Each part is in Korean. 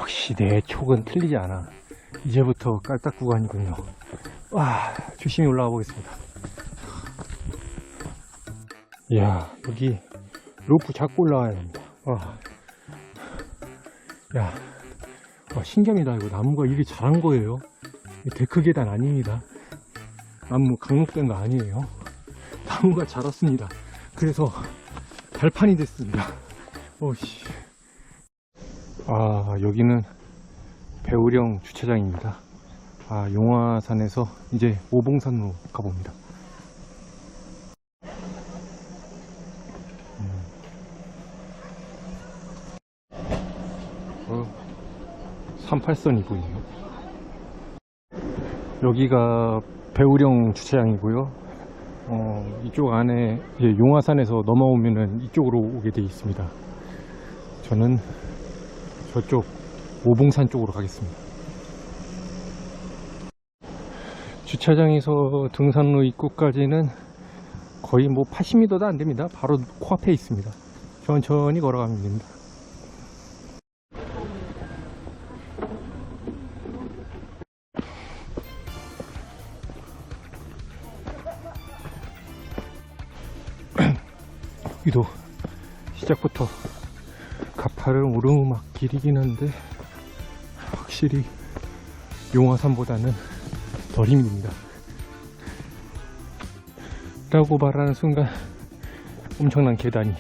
역시 내 촉은 틀리지 않아. 이제부터 깔딱 구간이군요. 와, 조심히 올라가 보겠습니다. 이야, 여기 로프 잡고 올라가야 됩니다. 와, 야, 와, 신기합니다. 이거 나무가 이게 자란 거예요. 데크 계단 아닙니다. 나무 강목된 거 아니에요. 나무가 자랐습니다. 그래서 발판이 됐습니다. 오씨. 아, 여기는 배우령 주차장입니다. 아, 용화산에서 이제 오봉산로 가봅니다. 38선이 보이네요. 여기가 배우령 주차장이고요. 이쪽 안에 용화산에서 넘어오면은 이쪽으로 오게 되어 있습니다. 저는 저쪽 오봉산 쪽으로 가겠습니다. 주차장에서 등산로 입구까지는 거의 뭐 80m도 안 됩니다. 바로 코앞에 있습니다. 천천히 걸어가면 됩니다. 여기도 시작부터 가파른 오르막길이긴 한데 확실히 용화산보다는 덜 힘듭니다. 라고 말하는 순간 엄청난 계단이,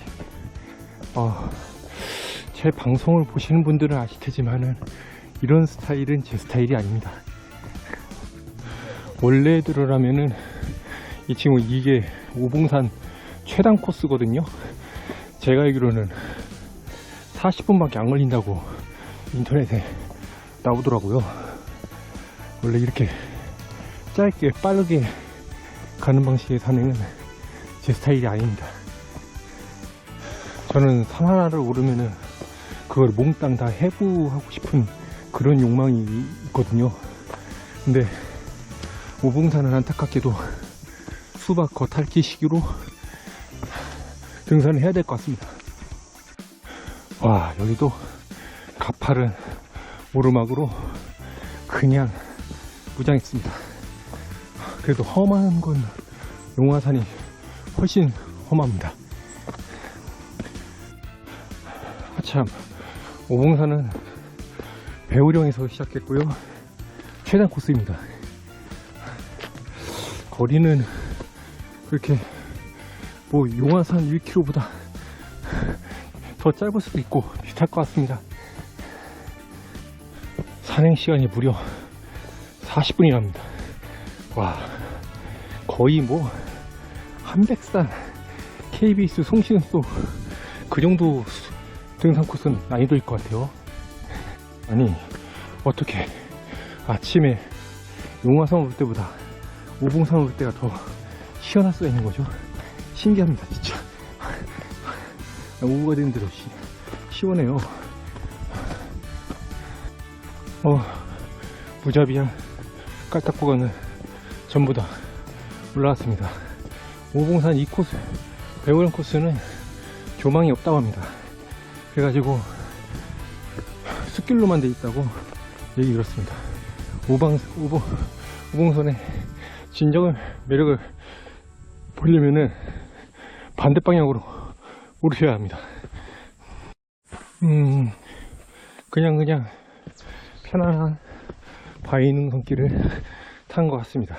제 방송을 보시는 분들은 아실 테지만은 이런 스타일은 제 스타일이 아닙니다. 원래대로라면은 이 친구 이게 오봉산 최단 코스거든요. 제가 알기로는 40분밖에 안 걸린다고 인터넷에 나오더라고요. 원래 이렇게 짧게 빠르게 가는 방식의 산행은 제 스타일이 아닙니다. 저는 산 하나를 오르면은 그걸 몽땅 다 해부하고 싶은 그런 욕망이 있거든요. 근데 오봉산은 안타깝게도 수박 겉핥기 식으로 등산을 해야 될 것 같습니다. 와, 여기도 가파른 오르막으로 그냥 무장했습니다. 그래도 험한 건 용화산이 훨씬 험합니다. 참, 오봉산은 배우령에서 시작했고요. 최단 코스입니다. 거리는 그렇게 뭐 용화산 1km보다 더 짧을 수도 있고 비슷할 것 같습니다. 산행 시간이 무려 40분이랍니다. 와, 거의 뭐 한백산 KBS 송신소 그 정도 등산 코스는 난이도일 것 같아요. 아니, 어떻게 아침에 용화산 올 때보다 오봉산 올 때가 더 시원할 수가 있는 거죠? 신기합니다, 진짜. 오후가 된 대로 시원해요. 무자비한 깔딱 구간을 전부 다 올라왔습니다. 오봉산 2코스, 배우령 코스는 조망이 없다고 합니다. 그래가지고 숲길로만 돼 있다고 얘기 들었습니다. 오봉산의 진정한 매력을 보려면은 반대 방향으로 오르셔야 합니다. 그냥 편안한 바위 능선길을 탄 것 같습니다.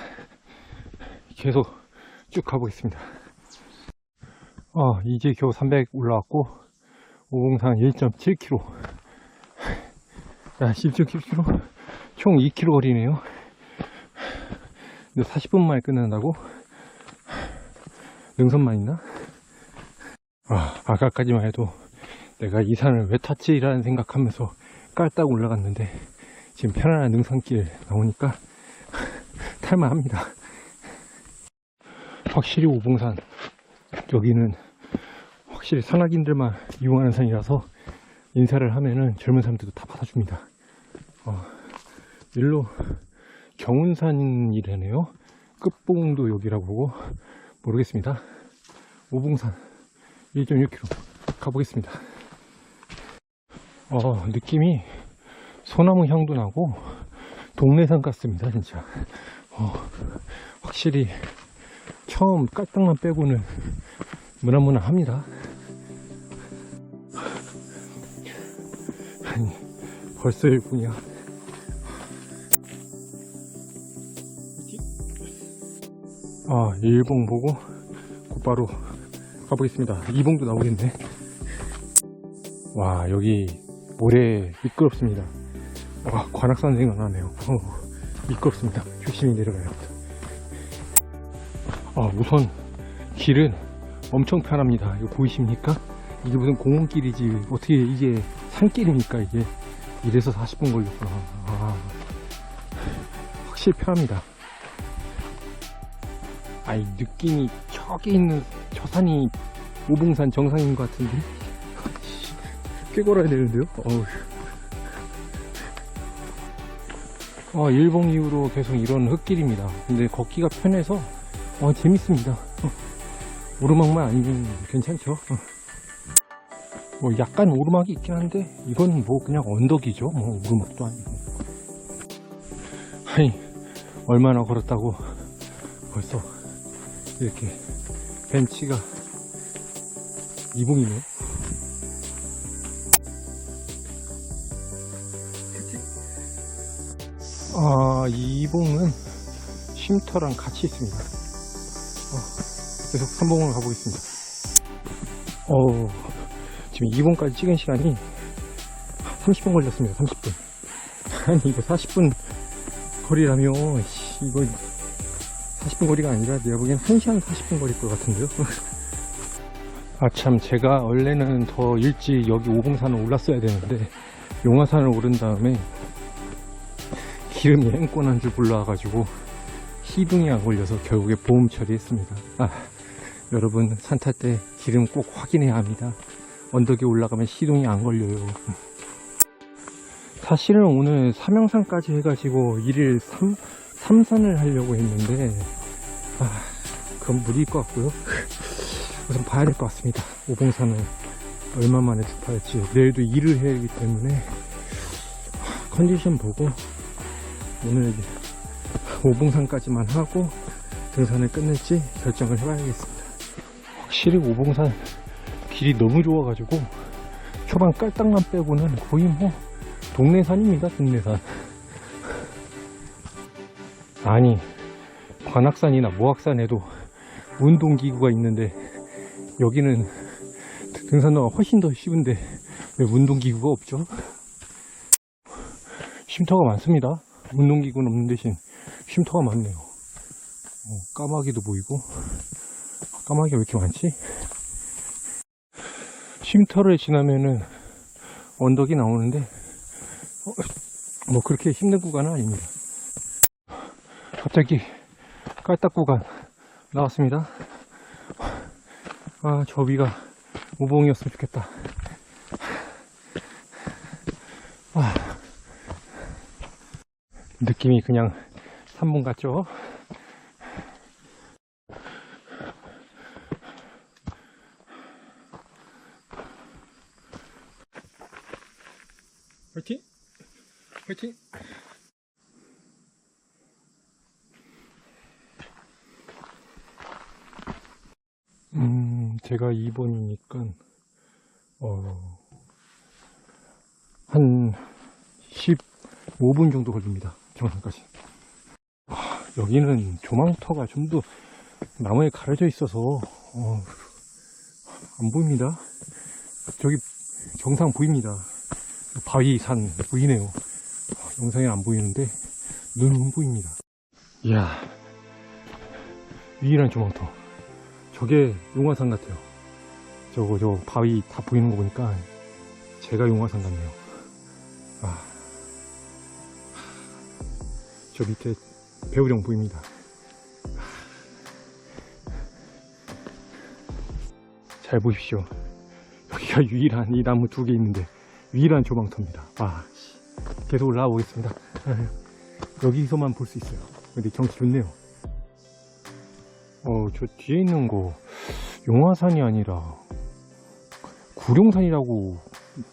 계속 쭉 가보겠습니다. 이제 겨우 300 올라왔고 오봉산 1.7km, 야, 1.7km 총 2km 거리네요. 근데 40분 만에 끝난다고? 능선만 있나? 아까까지만 해도 내가 이 산을 왜 탔지? 라는 생각하면서 깔딱 올라갔는데 지금 편안한 능선길 나오니까 탈만합니다. 확실히 오봉산, 여기는 확실히 산악인들만 이용하는 산이라서 인사를 하면은 젊은 사람들도 다 받아줍니다. 일로 경운산이라네요. 끝봉도 여기라고 보고 모르겠습니다. 오봉산 1.6km 가보겠습니다. 느낌이 소나무 향도 나고 동네산 같습니다 진짜. 확실히 처음 깔딱만 빼고는 무난무난합니다. 아니 벌써 1분이야. 일봉 보고 곧바로 가보겠습니다. 2봉도 나오겠네. 와, 여기 모래 미끄럽습니다. 관악산 생각나네요. 미끄럽습니다. 조심히 내려가야 합니다. 우선 길은 엄청 편합니다. 이거 보이십니까? 이게 무슨 공원길이지 어떻게 이게 산길입니까? 이게 이래서 40분 걸렸구나. 확실히 편합니다. 느낌이 저기 있는 저 산이 오봉산 정상인 것 같은데 꽤 걸어야 되는데요. 일봉 이후로 계속 이런 흙길입니다. 근데 걷기가 편해서 재밌습니다. 오르막만 아니면 괜찮죠. 약간 오르막이 있긴 한데 이건 그냥 언덕이죠. 오르막도 아니고. 얼마나 걸었다고 벌써 이렇게 벤치가 2봉이네요. 이 2봉은 쉼터랑 같이 있습니다. 계속 3봉으로 가보겠습니다. 지금 2봉까지 찍은 시간이 30분 걸렸습니다. 30분. 아니 이거 40분 거리라며 이거 40분 거리가 아니라 내가 보기엔 1시간 40분 거리일 것 같은데요. 참 제가 원래는 더 일찍 여기 오봉산을 올랐어야 되는데 용화산을 오른 다음에 기름이 앵꼬난 줄 몰라가지고 시동이 안 걸려서 결국에 보험 처리했습니다. 여러분 산 탈 때 기름 꼭 확인해야 합니다. 언덕에 올라가면 시동이 안 걸려요. 사실은 오늘 삼형산까지 해가지고 1일 3산을 하려고 했는데 그건 무리일 것 같고요. 우선 봐야 될 것 같습니다. 오봉산을 얼마 만에 접할지. 내일도 일을 해야 하기 때문에 컨디션 보고 오늘 오봉산까지만 하고 등산을 끝낼지 결정을 해봐야겠습니다. 확실히 오봉산 길이 너무 좋아가지고 초반 깔딱만 빼고는 거의 동네산입니다. 동네산. 아니 관악산이나 모악산에도 운동기구가 있는데 여기는 등산로가 훨씬 더 쉬운데 왜 운동기구가 없죠? 쉼터가 많습니다. 운동기구는 없는 대신 쉼터가 많네요. 까마귀도 보이고. 까마귀가 왜 이렇게 많지? 쉼터를 지나면은 언덕이 나오는데 그렇게 힘든 구간은 아닙니다. 갑자기 깔딱 구간 나왔습니다. 저 위가 오봉이었으면 좋겠다. 느낌이 그냥 산봉 같죠? 화이팅! 화이팅! 제가 2번이니까 한 15분 정도 걸립니다. 정상까지. 여기는 조망터가 전부 나무에 가려져 있어서 안 보입니다. 저기 정상 보입니다. 바위산 보이네요. 영상에 안 보이는데 눈은 보입니다. 이야, 유일한 조망터. 저게 용화산 같아요. 저거 바위 다 보이는 거 보니까 제가 용화산 같네요. 저 밑에 배우령 보입니다. 잘 보십시오. 여기가 유일한 이 나무 2개 있는데 유일한 조망터입니다. 계속 올라가 보겠습니다. 여기서만 볼 수 있어요. 근데 경치 좋네요. 저 뒤에 있는 거 용화산이 아니라 구룡산이라고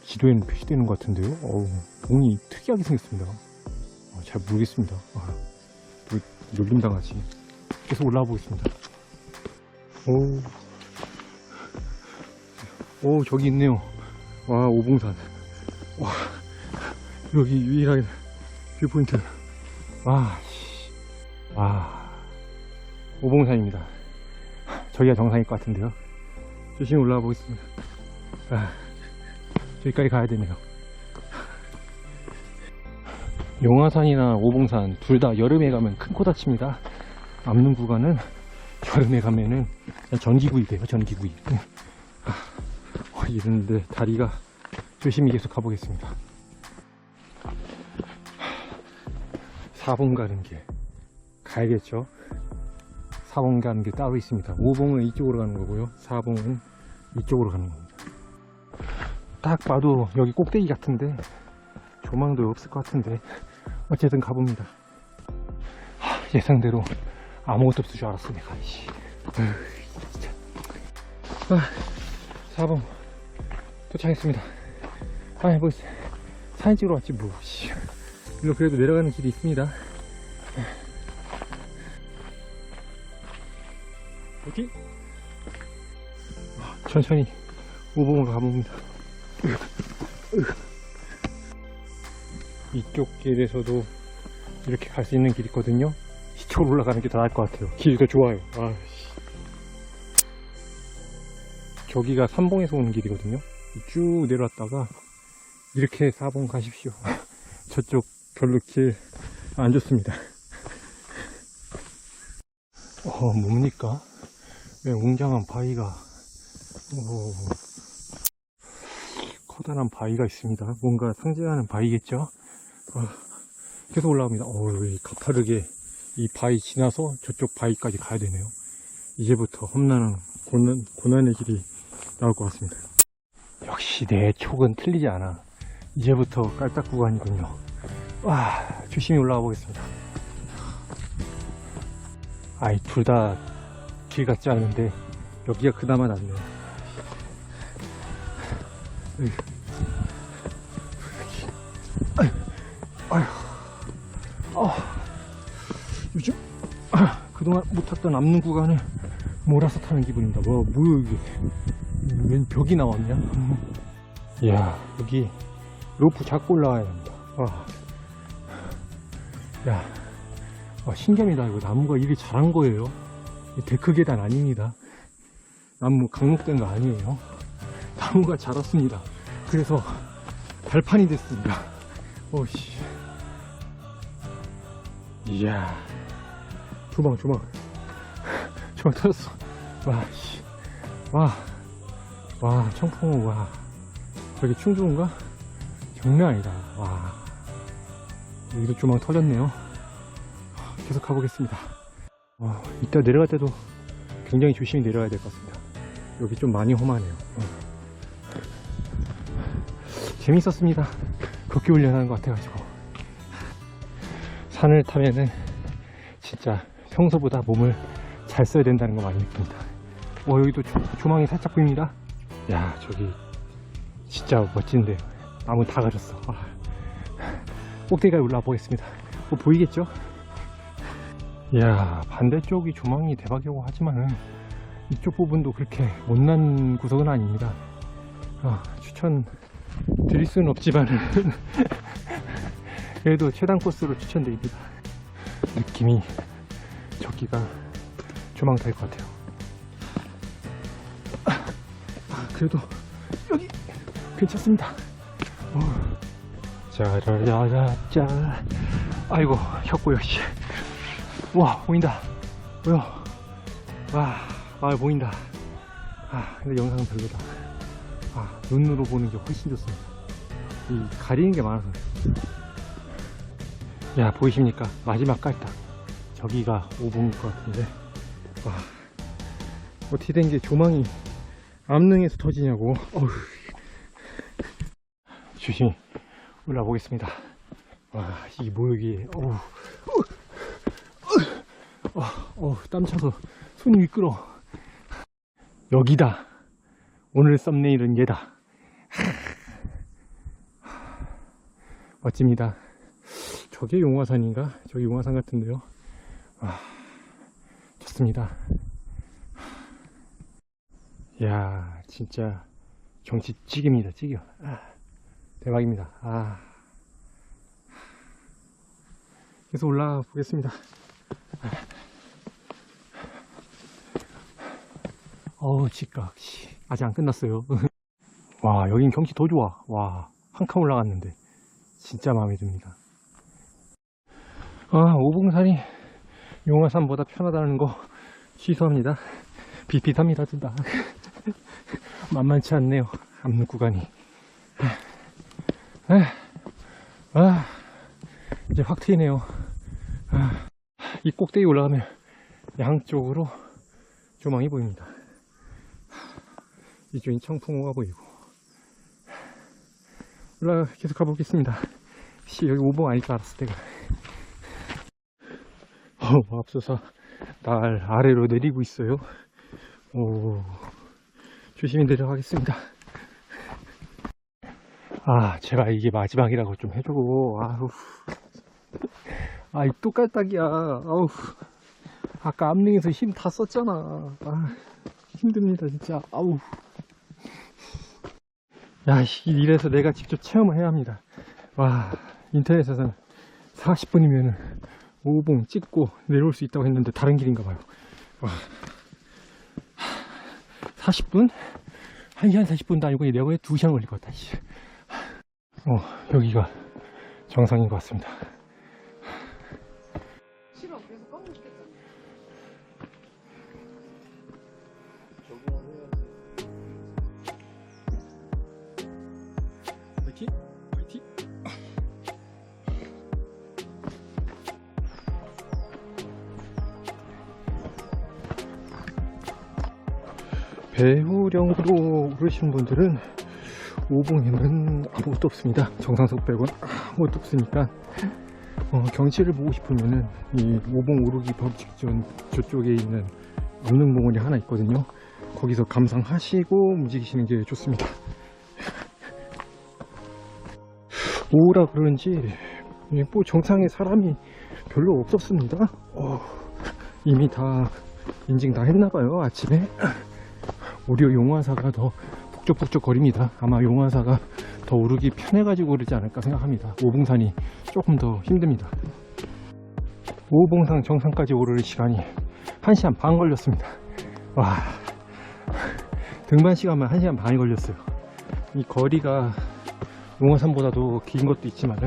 지도에는 표시되는 것 같은데요. 어우, 봉이 특이하게 생겼습니다. 잘 모르겠습니다. 놀림당하지. 계속 올라와 보겠습니다. 오, 저기 있네요. 와, 오봉산. 와, 여기 유일하게 뷰포인트. 오봉산입니다. 저기가 정상일 것 같은데요. 조심히 올라와 보겠습니다. 저기까지 가야 되네요. 용화산이나 오봉산 둘 다 여름에 가면 큰 코 다칩니다. 남는 구간은 여름에 가면은 전기구이 돼요. 전기구이. 이러는데 다리가 조심히 계속 가보겠습니다. 4봉 가는 길 가야겠죠. 4봉 가는 길 따로 있습니다. 5봉은 이쪽으로 가는 거고요. 4봉은 이쪽으로 가는 겁니다. 딱 봐도 여기 꼭대기 같은데 조망도 없을 것 같은데 어쨌든 가봅니다. 예상대로 아무것도 없을 줄 알았어 내가. 진짜. 4봉 도착했습니다. 뭐 사진 찍으러 왔지 뭐. 일로 그래도 내려가는 길이 있습니다. 여기 천천히 5봉으로 가봅니다. 이쪽 길에서도 이렇게 갈 수 있는 길이 있거든요. 이쪽으로 올라가는 게 더 나을 것 같아요. 길이 더 좋아요. 저기가 3봉에서 오는 길이거든요. 쭉 내려왔다가 이렇게 4봉 가십시오. 저쪽 별로 길 안 좋습니다. 뭡니까? 왜 웅장한 바위가, 커다란 바위가 있습니다. 뭔가 상징하는 바위겠죠? 계속 올라갑니다. 가파르게 이 바위 지나서 저쪽 바위까지 가야 되네요. 이제부터 험난한 고난의 길이 나올 것 같습니다. 역시 내 촉은 틀리지 않아. 이제부터 깔딱 구간이군요. 조심히 올라가 보겠습니다. 둘 다 길 같지 않은데 여기가 그나마 낫네요. 요즘 그동안 못 탔던 남는 구간을 몰아서 타는 기분입니다. 뭐야 이게? 웬 벽이 나왔냐? 이야, 여기 로프 잡고 올라가야 합니다. 신기합니다. 이거 나무가 이리 자란 거예요. 데크 계단 아닙니다. 나무 강목된 거 아니에요. 나무가 자랐습니다. 그래서 발판이 됐습니다. 이야, 조망 터졌어. 청풍호. 저기 충주인가? 장난 아니다. 여기도 조망 터졌네요. 계속 가보겠습니다. 이따 내려갈 때도 굉장히 조심히 내려가야 될 것 같습니다. 여기 좀 많이 험하네요. 재밌었습니다. 걷기 훈련하는 것 같아가지고. 산을 타면은 진짜 평소보다 몸을 잘 써야 된다는 거 많이 느낍니다. 여기도 조망이 살짝 보입니다. 저기 진짜 멋진데 나무 다 가렸어. 꼭대기까지 올라와 보겠습니다. 보이겠죠? 반대쪽이 조망이 대박이라고 하지만은 이쪽 부분도 그렇게 못난 구석은 아닙니다. 추천 드릴 수는 없지만은 그래도 최단 코스로 추천드립니다. 느낌이 저기가 조망 될 것 같아요. 그래도 여기 괜찮습니다. 짜라라라짜. 아이고 혁고요. 보인다. 마을 보인다. 근데 영상은 별로다. 눈으로 보는 게 훨씬 좋습니다. 이 가리는 게 많아서. 보이십니까? 마지막 깔딱. 저기가 5봉일 것 같은데. 어떻게 된 게 조망이 암릉에서 터지냐고. 조심히 올라가 보겠습니다. 이게 뭐야 이게. 땀 차서 손이 미끄러. 여기다. 오늘 썸네일은 얘다. 멋집니다. 저게 용화산인가? 저기 용화산 같은데요. 아, 좋습니다. 이야, 진짜 경치 찌깁니다. 찌겨. 대박입니다. 계속 올라가 보겠습니다. 어우, 직각. 아직 안 끝났어요. 와, 여긴 경치 더 좋아. 와, 한 칸 올라갔는데 진짜 마음에 듭니다. 오봉산이 용화산보다 편하다는 거 취소합니다. 비슷합니다, 둘 다. 만만치 않네요, 앞는 구간이. 이제 확 트이네요. 이 꼭대기 올라가면 양쪽으로 조망이 보입니다. 이쪽엔 청풍호가 보이고. 계속 가보겠습니다. 여기 오봉 아닐 줄 알았어, 내가. 앞서서 날 아래로 내리고 있어요. 조심히 내려가겠습니다. 제가 이게 마지막이라고 좀 해주고. 이 똑깔딱이야. 아까 암릉에서 힘 다 썼잖아. 힘듭니다, 진짜. 이래서 내가 직접 체험을 해야 합니다. 인터넷에서는 40분이면 오봉 찍고 내려올 수 있다고 했는데 다른 길인가 봐요. 40분? 1시간 40분도 아니고 내가 왜 2시간 걸릴 것 같다. 여기가 정상인 것 같습니다. 싫어, 그래서 껌 먹겠잖아. 화이팅! 화이팅! 배후령으로 오르시는 분들은 오봉에는 아무것도 없습니다. 정상석 빼고는 아무것도 없으니까 경치를 보고 싶으면은 이 오봉 오르기 바로 직전 저쪽에 있는 암릉봉우리 하나 있거든요. 거기서 감상하시고 움직이시는 게 좋습니다. 오라 그런지 뭐 정상에 사람이 별로 없었습니다. 이미 다 인증 다 했나봐요. 아침에 오히려 용화사가 더 북적북적 거립니다. 아마 용화사가 더 오르기 편해가지고 그러지 않을까 생각합니다. 오봉산이 조금 더 힘듭니다. 오봉산 정상까지 오를 시간이 1시간 반 걸렸습니다. 등반 시간만 1시간 반이 걸렸어요. 이 거리가 용화산보다도 긴 것도 있지만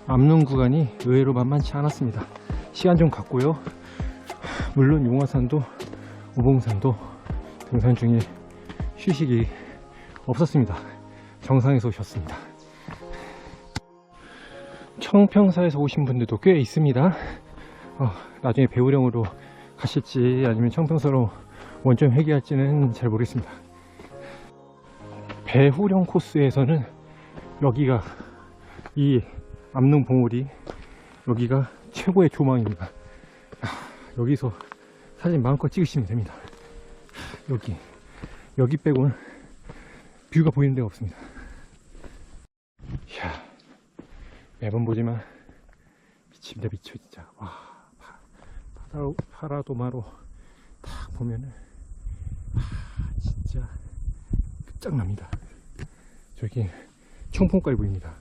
암릉 구간이 의외로 만만치 않았습니다. 시간 좀 갔고요. 물론 용화산도 오봉산도 등산 중에 휴식이 없었습니다. 정상에서 오셨습니다. 청평사에서 오신 분들도 꽤 있습니다. 나중에 배우령으로 가실지 아니면 청평사로 원점 회귀할지는 잘 모르겠습니다. 배후령 코스에서는 여기가 이 암릉 봉우리 여기가 최고의 조망입니다. 여기서 사진 마음껏 찍으시면 됩니다. 여기 빼고는 뷰가 보이는 데가 없습니다. 이야, 매번 보지만 미칩니다, 미쳐 진짜. 파라도마로 딱 보면은 진짜 끝장납니다. 저기 청풍까지 보입니다.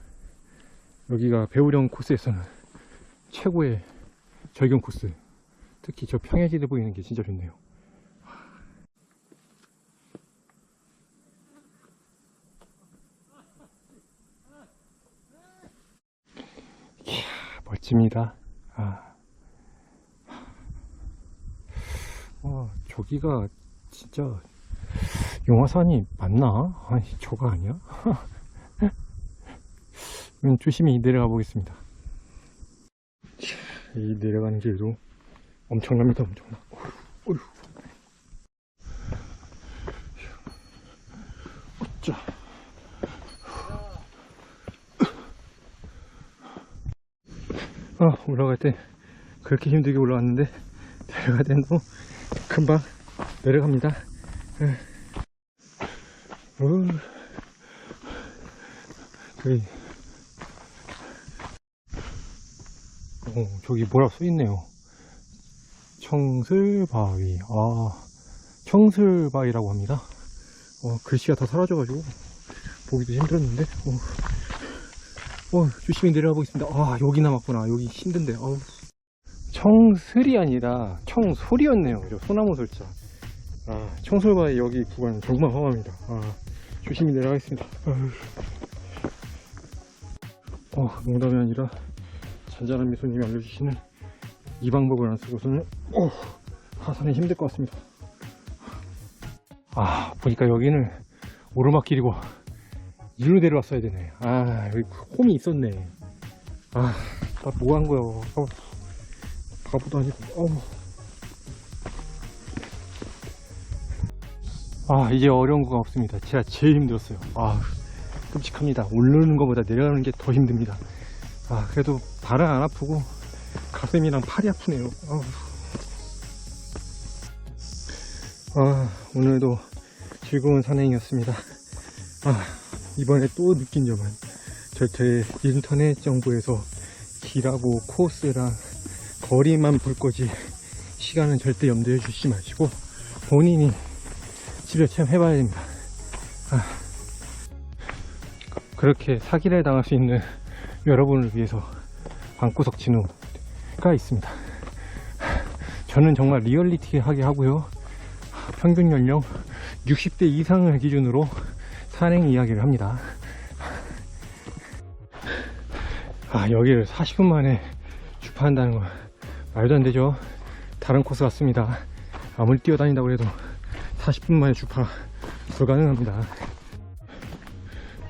여기가 배우령 코스에서는 최고의 절경 코스. 특히 저 평야지대 보이는 게 진짜 좋네요. 이야, 멋집니다. 저기가 진짜 용화산이 맞나? 아니, 저거 아니야? 조심히 내려가 보겠습니다. 이 내려가는 길도 엄청납니다. 엄청나. 어쩌. 올라갈 때 그렇게 힘들게 올라왔는데 내려갈 때는 금방 내려갑니다. 저기 뭐라 써있네요. 청슬바위. 청슬바위라고 합니다. 글씨가 다 사라져가지고 보기도 힘들었는데. 조심히 내려가 보겠습니다. 여기 남았구나. 여기 힘든데. 청슬이 아니라 청솔이었네요. 그죠? 소나무 솔자. 청솔바위 여기 구간 정말 험합니다. 조심히 내려가겠습니다. 농담이 아니라 잔잔한 미소님이 알려주시는 이 방법을 안 쓰고서는 하산이 힘들 것 같습니다. 보니까 여기는 오르막길이고 일로 내려왔어야 되네. 여기 홈이 있었네. 나 뭐 한 거야. 바보도 아니고. 이제 어려운 거가 없습니다. 제가 제일 힘들었어요. 끔찍합니다. 오르는 것보다 내려가는 게 더 힘듭니다. 그래도 발은 안 아프고 가슴이랑 팔이 아프네요. 오늘도 즐거운 산행이었습니다. 이번에 또 느낀 점은 절대 인터넷 정보에서 길하고 코스랑 거리만 볼 거지 시간은 절대 염두에 주시지 마시고 본인이 집에 체험해봐야 됩니다. 그렇게 사기를 당할 수 있는 여러분을 위해서 방구석 진우가 있습니다. 저는 정말 리얼리티하게 하고요. 평균 연령 60대 이상을 기준으로 산행 이야기를 합니다. 여기를 40분 만에 주파한다는 건 말도 안 되죠. 다른 코스 같습니다. 아무리 뛰어다닌다고 해도 40분 만에 주파 불가능합니다.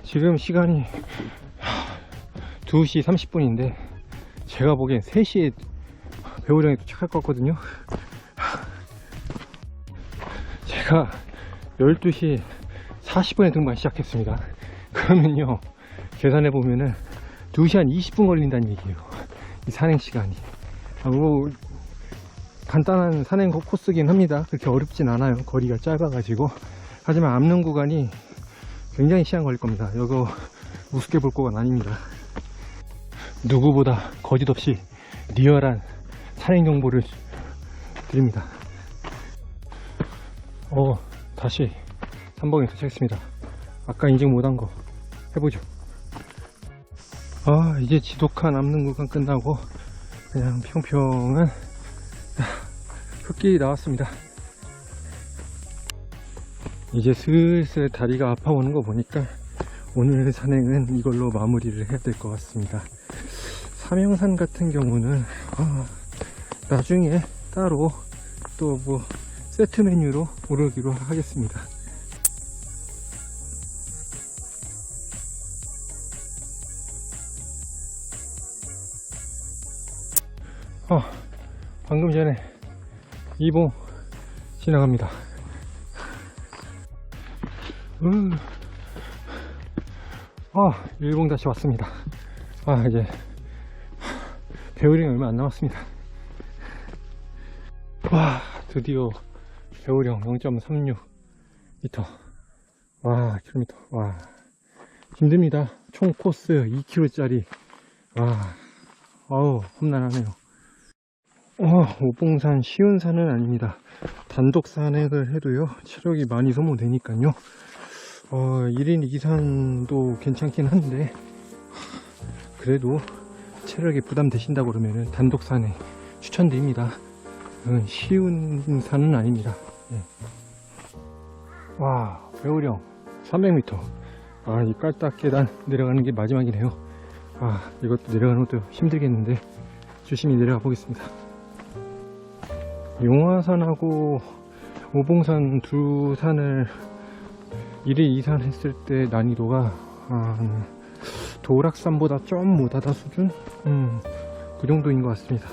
지금 시간이 2시 30분인데 제가 보기엔 3시에 배우령에 도착할 것 같거든요. 제가 12시 40분에 등반 시작했습니다. 그러면요 계산해 보면은 2시 한 20분 걸린다는 얘기예요. 이 산행 시간이. 간단한 산행 코스긴 합니다. 그렇게 어렵진 않아요. 거리가 짧아가지고. 하지만 앞는 구간이 굉장히 시간 걸릴 겁니다. 이거 우습게 볼 거가 아닙니다. 누구보다 거짓없이 리얼한 산행 정보를 드립니다. 다시 3번에 도착했습니다. 아까 인증 못한 거 해보죠. 이제 지독한 앞는 구간 끝나고 그냥 평평한 흙길이 나왔습니다. 이제 슬슬 다리가 아파오는 거 보니까 오늘 산행은 이걸로 마무리를 해야 될 것 같습니다. 삼형산 같은 경우는 나중에 따로 또 뭐 세트 메뉴로 오르기로 하겠습니다. 방금 전에 이봉 지나갑니다. 일봉 다시 왔습니다. 이제 배우령이 얼마 안 남았습니다. 드디어 배우령 0.36m. 킬로미터. 힘듭니다. 총 코스 2km 짜리. 험난하네요. 오봉산 쉬운 산은 아닙니다. 단독 산행을 해도요 체력이 많이 소모되니까요. 1인 2산도 괜찮긴 한데 그래도 체력이 부담되신다고 그러면은 단독 산행 추천드립니다. 쉬운 산은 아닙니다. 배우령 300m. 이 깔딱 계단 내려가는 게 마지막이네요. 이것도 내려가는 것도 힘들겠는데 조심히 내려가 보겠습니다. 용화산하고 오봉산 두 산을 1인 2산 했을 때 난이도가 도락산보다 좀 못하다 수준? 그 정도인 것 같습니다.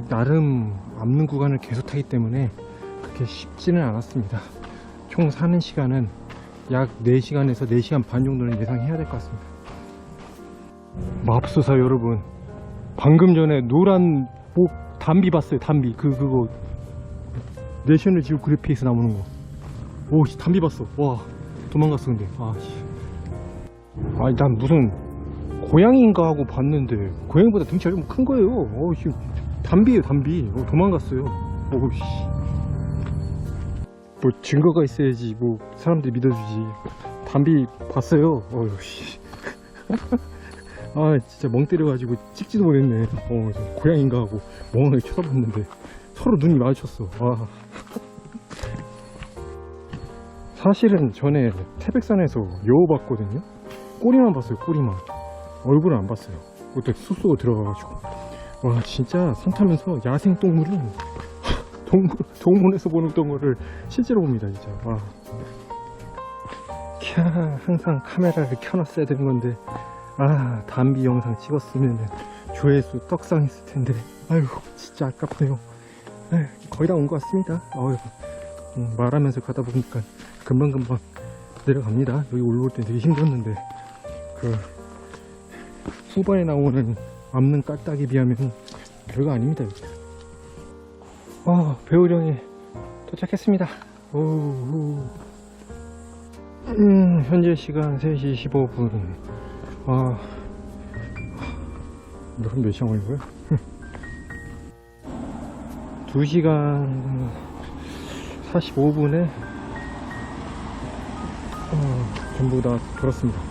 나름 앞는 구간을 계속 타기 때문에 그렇게 쉽지는 않았습니다. 총 사는 시간은 약 4시간에서 4시간 반 정도는 예상해야 될 것 같습니다. 맙소사 여러분, 방금 전에 노란 담비 봤어요. 담비 그거 내셔널 지오그래픽에서 나오는 거. 담비 봤어. 도망갔어. 근데 난 무슨 고양이인가 하고 봤는데 고양이보다 등치가 좀 큰 거예요. 씨, 담비예요, 담비. 도망갔어요. 씨. 뭐 증거가 있어야지 뭐 사람들이 믿어주지. 담비 봤어요. 씨. 아 진짜 멍 때려가지고 찍지도 못했네. 고양이인가 하고 멍하게 쳐다봤는데 서로 눈이 마주쳤어. 사실은 전에 태백산에서 여우 봤거든요. 꼬리만 봤어요, 꼬리만. 얼굴은 안 봤어요. 그때 숲속으로 들어가가지고. 와 진짜 산 타면서 야생 동물은 동물에서 보는 동물을 실제로 봅니다 진짜. 와. 항상 카메라를 켜놨어야 되는 건데 담비 영상 찍었으면 조회수 떡상했을 텐데. 아유 진짜 아깝네요. 거의 다 온 것 같습니다. 말하면서 가다 보니까 금방금방 내려갑니다. 여기 올라올 때 되게 힘들었는데 그 후반에 나오는 앞는 까딱에 비하면 별거 아닙니다. 여기. 배우령에 도착했습니다. 현재 시간 3시 15분. 몇 시간 걸린 거야? 2시간 45분에 전부 다 돌았습니다.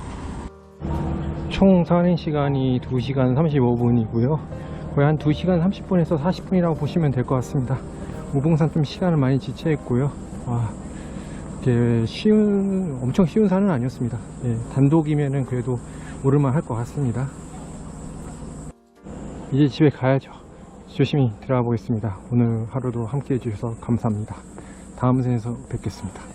총 산행 시간이 2시간 35분이고요. 거의 한 2시간 30분에서 40분이라고 보시면 될 것 같습니다. 우봉산 좀 시간을 많이 지체했고요. 이게 엄청 쉬운 산은 아니었습니다. 단독이면은 그래도 오를만 할 것 같습니다. 이제 집에 가야죠. 조심히 들어가 보겠습니다. 오늘 하루도 함께 해주셔서 감사합니다. 다음 생에서 뵙겠습니다.